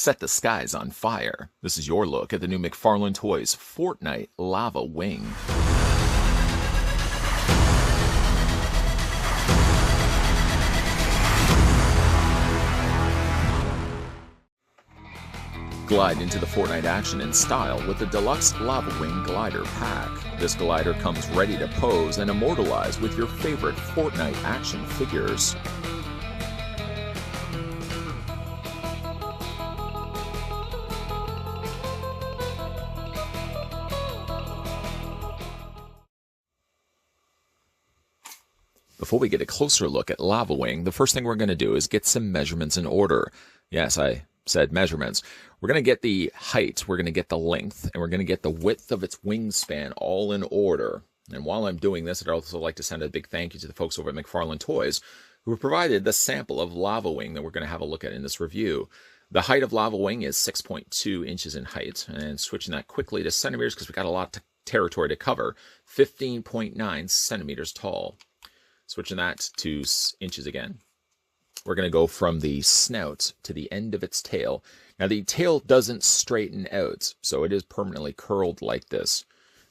Set the skies on fire. This is your look at the new McFarlane Toys Fortnite Lavawing. Glide into the Fortnite action in style with the deluxe Lavawing glider pack. This glider comes ready to pose and immortalize with your favorite Fortnite action figures. Before we get a closer look at Lavawing, the first thing we're going to do is get some measurements in order. Yes, I said measurements. We're going to get the height, we're going to get the length, and we're going to get the width of its wingspan all in order. And while I'm doing this, I'd also like to send a big thank you to the folks over at McFarlane Toys who have provided the sample of Lavawing that we're going to have a look at in this review. The height of Lavawing is 6.2 inches in height, and switching that quickly to centimeters because we've got a lot of territory to cover, 15.9 centimeters tall. Switching that to inches again. We're going to go from the snout to the end of its tail. Now the tail doesn't straighten out, so it is permanently curled like this.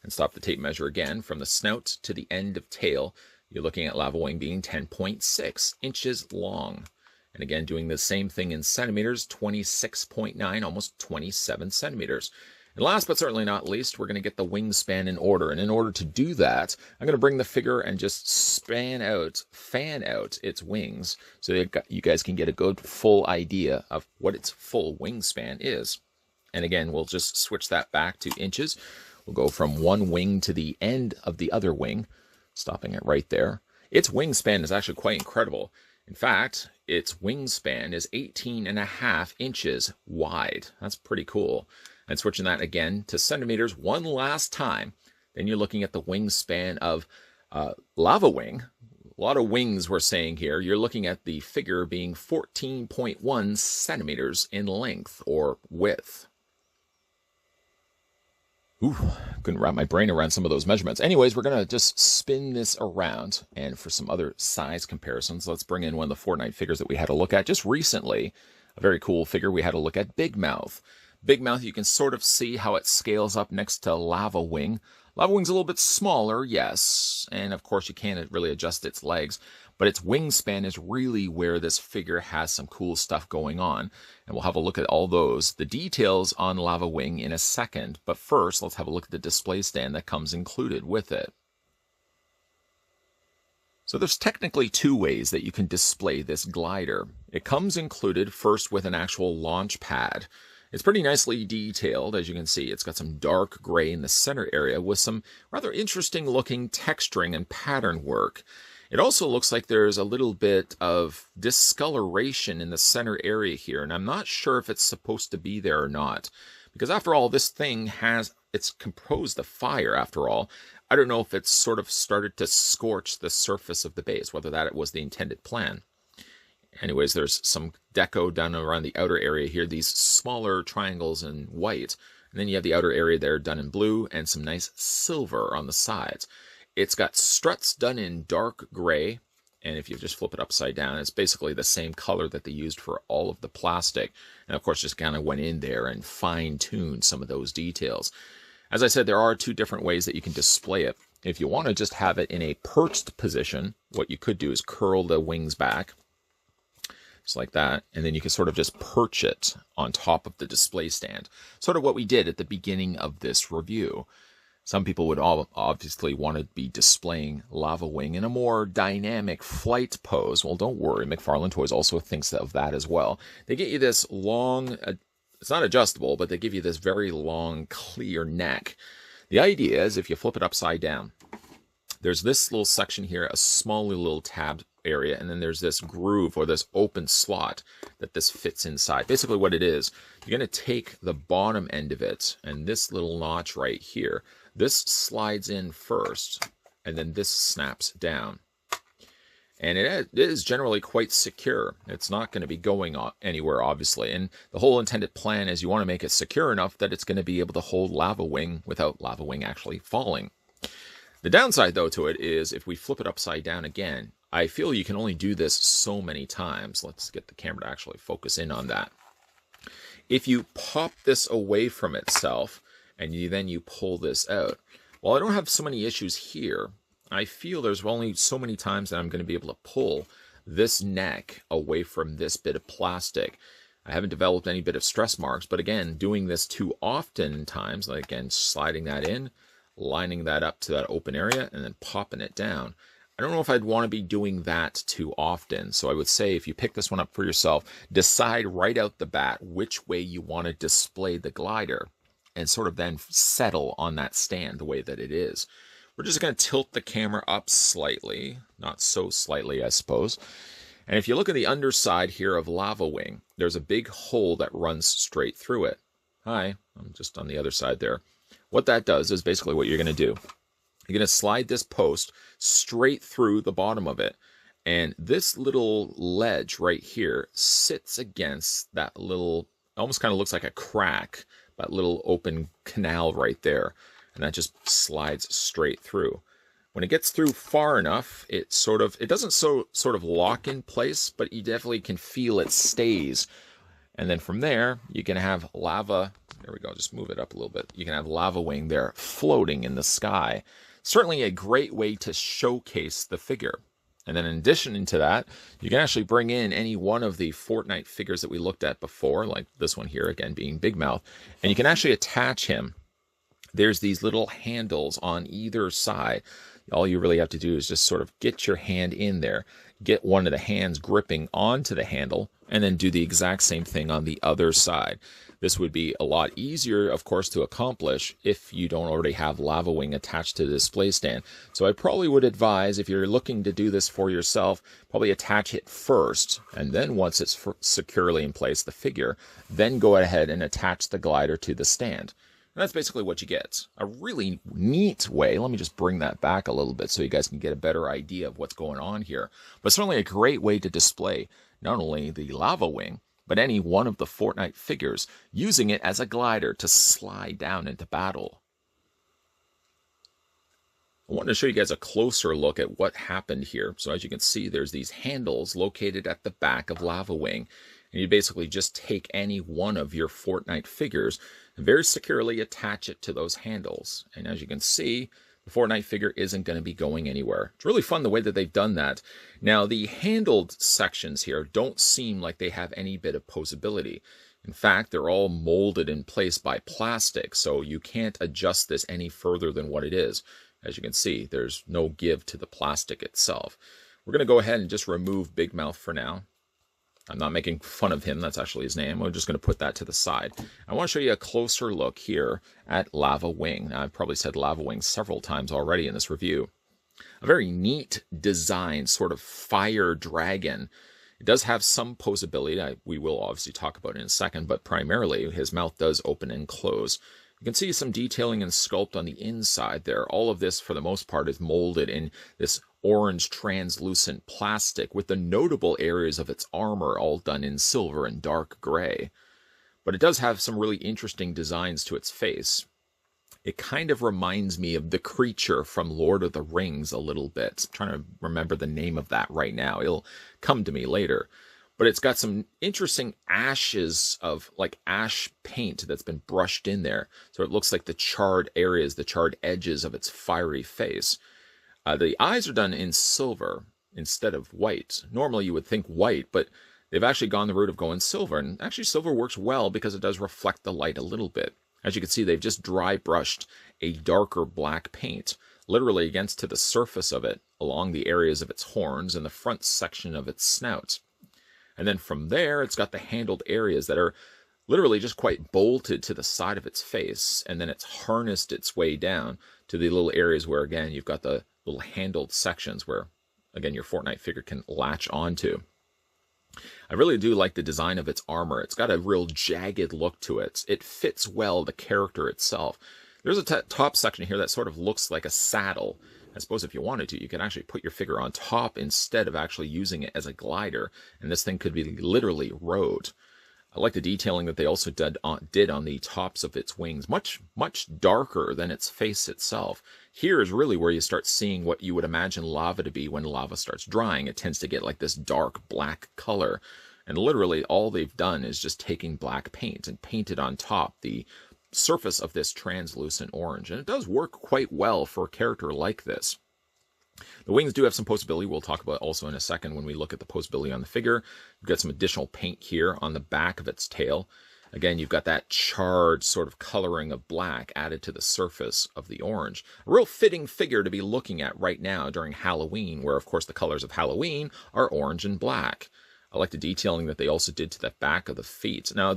And stop the tape measure again. From the snout to the end of tail, you're looking at Lavawing being 10.6 inches long. And again, doing the same thing in centimeters, 26.9, almost 27 centimeters. And last but certainly not least, we're going to get the wingspan in order. And in order to do that, I'm going to bring the figure and just fan out its wings so that you guys can get a good full idea of what its full wingspan is. And again, we'll just switch that back to inches. We'll go from one wing to the end of the other wing, stopping it right there. Its wingspan is actually quite incredible. In fact, its wingspan is 18.5 inches wide. That's pretty cool. And switching that again to centimeters one last time, then you're looking at the wingspan of Lavawing. A lot of wings we're saying here. You're looking at the figure being 14.1 centimeters in length or width. Ooh, couldn't wrap my brain around some of those measurements. Anyways, we're going to just spin this around. And for some other size comparisons, let's bring in one of the Fortnite figures that we had a look at just recently. A very cool figure we had a look at, Big Mouth. Big Mouth, you can sort of see how it scales up next to Lavawing. Lavawing's a little bit smaller, yes, and of course you can't really adjust its legs, but its wingspan is really where this figure has some cool stuff going on, and we'll have a look at all the details on Lavawing in a second, but first let's have a look at the display stand that comes included with it. So there's technically two ways that you can display this glider. It comes included first with an actual launch pad. It's pretty nicely detailed, as you can see. It's got some dark gray in the center area with some rather interesting looking texturing and pattern work. It also looks like there's a little bit of discoloration in the center area here, and I'm not sure if it's supposed to be there or not. Because after all, this thing it's composed of fire after all. I don't know if it's sort of started to scorch the surface of the base, whether that was the intended plan. Anyways, there's some deco done around the outer area here, these smaller triangles in white. And then you have the outer area there done in blue and some nice silver on the sides. It's got struts done in dark gray. And if you just flip it upside down, it's basically the same color that they used for all of the plastic. And of course, just kind of went in there and fine-tuned some of those details. As I said, there are two different ways that you can display it. If you want to just have it in a perched position, what you could do is curl the wings back. Just like that, and then you can sort of just perch it on top of the display stand. Sort of what we did at the beginning of this review. Some people would obviously want to be displaying Lavawing in a more dynamic flight pose. Well, don't worry, McFarlane Toys also thinks of that as well. They get you this long, it's not adjustable, but they give you this very long, clear neck. The idea is if you flip it upside down, there's this little section here, a small little tabbed area, and then there's this groove or this open slot that this fits inside. Basically what it is, you're going to take the bottom end of it and this little notch right here. This slides in first and then this snaps down. And it is generally quite secure. It's not going to be going anywhere, obviously. And the whole intended plan is you want to make it secure enough that it's going to be able to hold Lavawing without Lavawing actually falling. The downside, though, to it is if we flip it upside down again, I feel you can only do this so many times. Let's get the camera to actually focus in on that. if you pop this away from itself and then you pull this out, while I don't have so many issues here, I feel there's only so many times that I'm going to be able to pull this neck away from this bit of plastic. I haven't developed any bit of stress marks, but again, doing this too often times, like again, sliding that in, lining that up to that open area, and then popping it down. I don't know if I'd want to be doing that too often. So I would say if you pick this one up for yourself, decide right out the bat which way you want to display the glider and sort of then settle on that stand the way that it is. We're just going to tilt the camera up slightly, not so slightly, I suppose. And if you look at the underside here of Lavawing, there's a big hole that runs straight through it. Hi, I'm just on the other side there. What that does is basically what you're going to do. You're going to slide this post straight through the bottom of it. And this little ledge right here sits against that little, almost kind of looks like a crack, that little open canal right there. And that just slides straight through. When it gets through far enough, it doesn't sort of lock in place, but you definitely can feel it stays. And then from there, you can have lava, there we go, just move it up a little bit. You can have Lavawing there floating in the sky. Certainly a great way to showcase the figure. And then in addition to that, you can actually bring in any one of the Fortnite figures that we looked at before, like this one here, again, being Big Mouth. And you can actually attach him. There's these little handles on either side. All you really have to do is just sort of get your hand in there, get one of the hands gripping onto the handle, and then do the exact same thing on the other side. This would be a lot easier, of course, to accomplish if you don't already have Lavawing attached to the display stand. So I probably would advise, if you're looking to do this for yourself, probably attach it first, and then once it's securely in place, the figure, then go ahead and attach the glider to the stand. And that's basically what you get. A really neat way. Let me just bring that back a little bit so you guys can get a better idea of what's going on here. But certainly a great way to display not only the Lavawing, but any one of the Fortnite figures, using it as a glider to slide down into battle. I wanted to show you guys a closer look at what happened here. So as you can see, there's these handles located at the back of Lavawing. And you basically just take any one of your Fortnite figures and very securely attach it to those handles. And as you can see, the Fortnite figure isn't going to be going anywhere. It's really fun the way that they've done that. Now, the handled sections here don't seem like they have any bit of posability. In fact, they're all molded in place by plastic, so you can't adjust this any further than what it is. As you can see, there's no give to the plastic itself. We're going to go ahead and just remove Big Mouth for now. I'm not making fun of him, that's actually his name. I'm just going to put that to the side. I want to show you a closer look here at Lavawing. Now, I've probably said Lavawing several times already in this review. A very neat design, sort of fire dragon. It does have some posability. We will obviously talk about it in a second, but primarily his mouth does open and close. You can see some detailing and sculpt on the inside there. All of this, for the most part, is molded in this orange translucent plastic with the notable areas of its armor all done in silver and dark gray. But it does have some really interesting designs to its face. It kind of reminds me of the creature from Lord of the Rings a little bit. I'm trying to remember the name of that right now. It'll come to me later. But it's got some interesting ashes of like ash paint that's been brushed in there. So it looks like the charred areas, the charred edges of its fiery face. The eyes are done in silver instead of white. Normally you would think white, but they've actually gone the route of going silver. And actually silver works well because it does reflect the light a little bit. As you can see, they've just dry brushed a darker black paint, literally against to the surface of it, along the areas of its horns and the front section of its snout. And then from there, it's got the handled areas that are literally just quite bolted to the side of its face. And then it's harnessed its way down to the little areas where, again, you've got the little handled sections where, again, your Fortnite figure can latch onto. I really do like the design of its armor. It's got a real jagged look to it. It fits well the character itself. There's a top section here that sort of looks like a saddle. I suppose if you wanted to, you could actually put your figure on top instead of actually using it as a glider, and this thing could be literally rode. I like the detailing that they also did on the tops of its wings, much darker than its face itself. Here is really where you start seeing what you would imagine lava to be when lava starts drying. It tends to get like this dark black color. And literally all they've done is just taking black paint and painted on top the surface of this translucent orange. And it does work quite well for a character like this. The wings do have some posability we'll talk about also in a second when we look at the posability on the figure. You've got some additional paint here on the back of its tail. Again, you've got that charred sort of coloring of black added to the surface of the orange. A real fitting figure to be looking at right now during Halloween, where of course the colors of Halloween are orange and black. I like the detailing that they also did to the back of the feet. Now,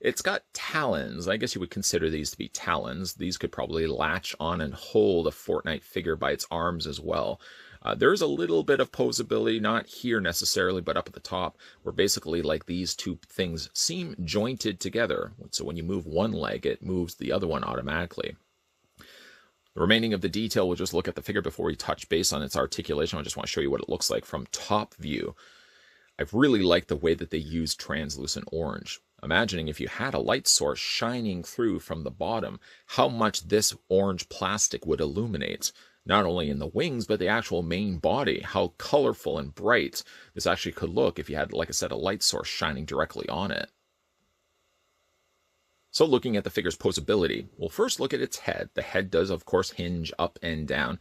it's got talons. I guess you would consider these to be talons. These could probably latch on and hold a Fortnite figure by its arms as well. There's a little bit of posability, not here necessarily, but up at the top, where basically like these two things seem jointed together. So when you move one leg, it moves the other one automatically. The remaining of the detail, we'll just look at the figure before we touch base on its articulation. I just want to show you what it looks like from top view. I've really liked the way that they use translucent orange. Imagining if you had a light source shining through from the bottom, how much this orange plastic would illuminate, not only in the wings, but the actual main body, how colorful and bright this actually could look if you had, like I said, a light source shining directly on it. So looking at the figure's posability, we'll first look at its head. The head does, of course, hinge up and down.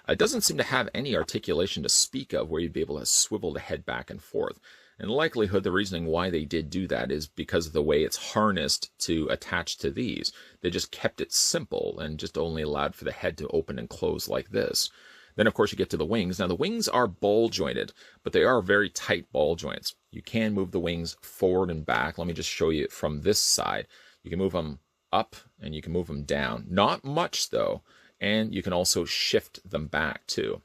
It doesn't seem to have any articulation to speak of where you'd be able to swivel the head back and forth. In likelihood, the reasoning why they did do that is because of the way it's harnessed to attach to these. They just kept it simple and just only allowed for the head to open and close like this. Then, of course, you get to the wings. Now, the wings are ball jointed, but they are very tight ball joints. You can move the wings forward and back. Let me just show you from this side. You can move them up and you can move them down. Not much, though. And you can also shift them back too.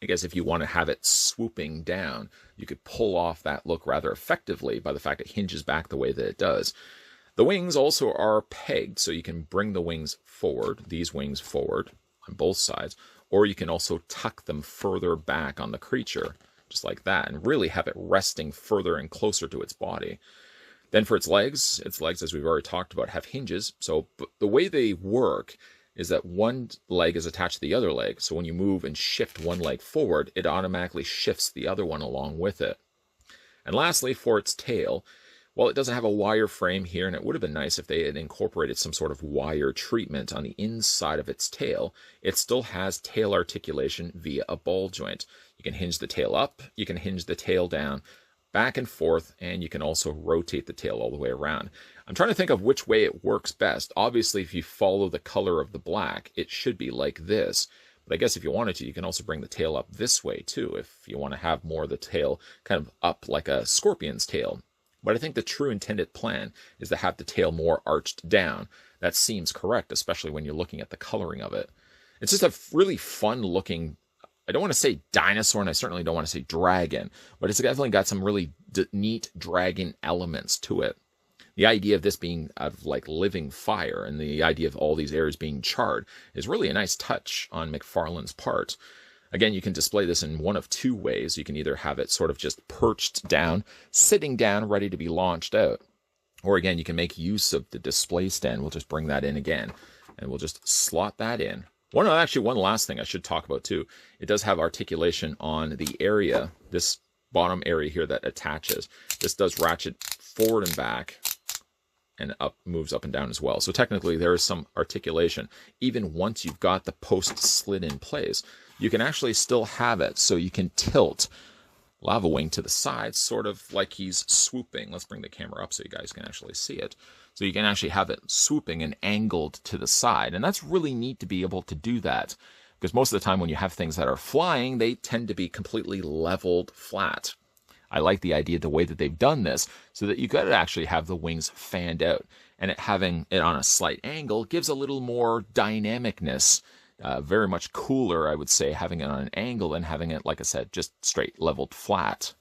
I guess if you want to have it swooping down, you could pull off that look rather effectively by the fact it hinges back the way that it does. The wings also are pegged, so you can bring the wings forward, these wings forward on both sides, or you can also tuck them further back on the creature, just like that, and really have it resting further and closer to its body. Then for its legs, as we've already talked about, have hinges. So the way they work is that one leg is attached to the other leg. So when you move and shift one leg forward, it automatically shifts the other one along with it. And lastly, for its tail, well, it doesn't have a wire frame here, and it would have been nice if they had incorporated some sort of wire treatment on the inside of its tail. It still has tail articulation via a ball joint. You can hinge the tail up, you can hinge the tail down, back and forth, and you can also rotate the tail all the way around. I'm trying to think of which way it works best. Obviously, if you follow the color of the black, it should be like this. But I guess if you wanted to, you can also bring the tail up this way too, if you want to have more of the tail kind of up like a scorpion's tail. But I think the true intended plan is to have the tail more arched down. That seems correct, especially when you're looking at the coloring of it. It's just a really fun looking, I don't want to say dinosaur, and I certainly don't want to say dragon, but it's definitely got some really neat dragon elements to it. The idea of this being of like living fire and the idea of all these areas being charred is really a nice touch on McFarlane's part. Again, you can display this in one of two ways. You can either have it sort of just perched down, sitting down, ready to be launched out. Or again, you can make use of the display stand. We'll just bring that in again, and we'll just slot that in. One last thing I should talk about too. It does have articulation on the area, this bottom area here that attaches. This does ratchet forward and back, and moves up and down as well. So technically there is some articulation. Even once you've got the post slid in place, you can actually still have it so you can tilt Lavawing to the side, sort of like he's swooping. Let's bring the camera up so you guys can actually see it. So you can actually have it swooping and angled to the side. And that's really neat to be able to do that, because most of the time when you have things that are flying, they tend to be completely leveled flat. I like the idea, the way that they've done this, so that you got to actually have the wings fanned out, and having it on a slight angle gives a little more dynamicness. Very much cooler, I would say, having it on an angle than having it, like I said, just straight leveled flat.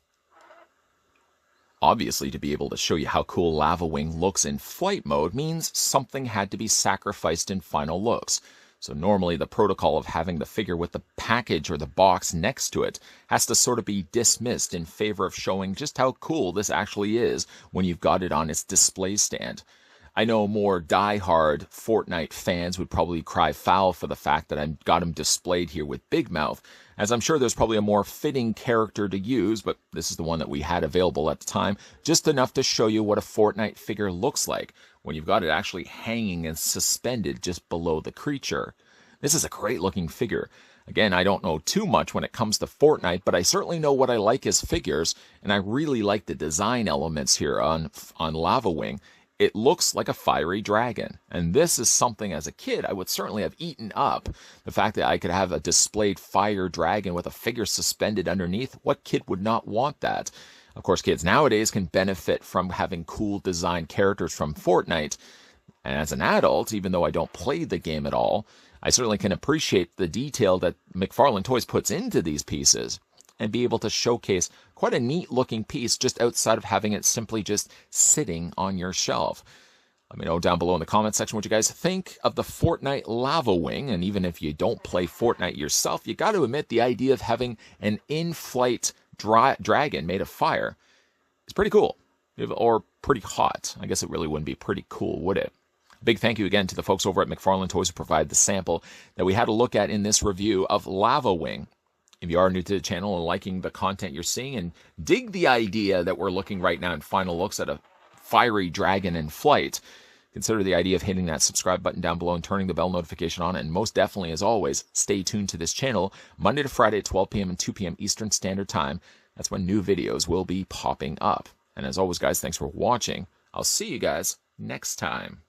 Obviously, to be able to show you how cool Lavawing looks in flight mode means something had to be sacrificed in final looks. So normally the protocol of having the figure with the package or the box next to it has to sort of be dismissed in favor of showing just how cool this actually is when you've got it on its display stand. I know more die-hard Fortnite fans would probably cry foul for the fact that I got him displayed here with Big Mouth, as I'm sure there's probably a more fitting character to use, but this is the one that we had available at the time, just enough to show you what a Fortnite figure looks like when you've got it actually hanging and suspended just below the creature. This is a great looking figure. Again, I don't know too much when it comes to Fortnite, but I certainly know what I like as figures, and I really like the design elements here on Lavawing. It looks like a fiery dragon, and this is something as a kid I would certainly have eaten up. The fact that I could have a displayed fire dragon with a figure suspended underneath, what kid would not want that? Of course, kids nowadays can benefit from having cool design characters from Fortnite, and as an adult, even though I don't play the game at all, I certainly can appreciate the detail that McFarlane Toys puts into these pieces, and be able to showcase quite a neat looking piece just outside of having it simply just sitting on your shelf. Let me know down below in the comment section what you guys think of the Fortnite Lavawing, and even if you don't play Fortnite yourself, you got to admit the idea of having an in-flight dragon made of fire is pretty cool, or pretty hot. I guess it really wouldn't be pretty cool, would it? Big thank you again to the folks over at McFarlane Toys who provided the sample that we had a look at in this review of Lavawing. If you are new to the channel and liking the content you're seeing and dig the idea that we're looking right now in final looks at a fiery dragon in flight, consider the idea of hitting that subscribe button down below and turning the bell notification on. And most definitely, as always, stay tuned to this channel Monday to Friday at 12 p.m. and 2 p.m. Eastern Standard Time. That's when new videos will be popping up. And as always, guys, thanks for watching. I'll see you guys next time.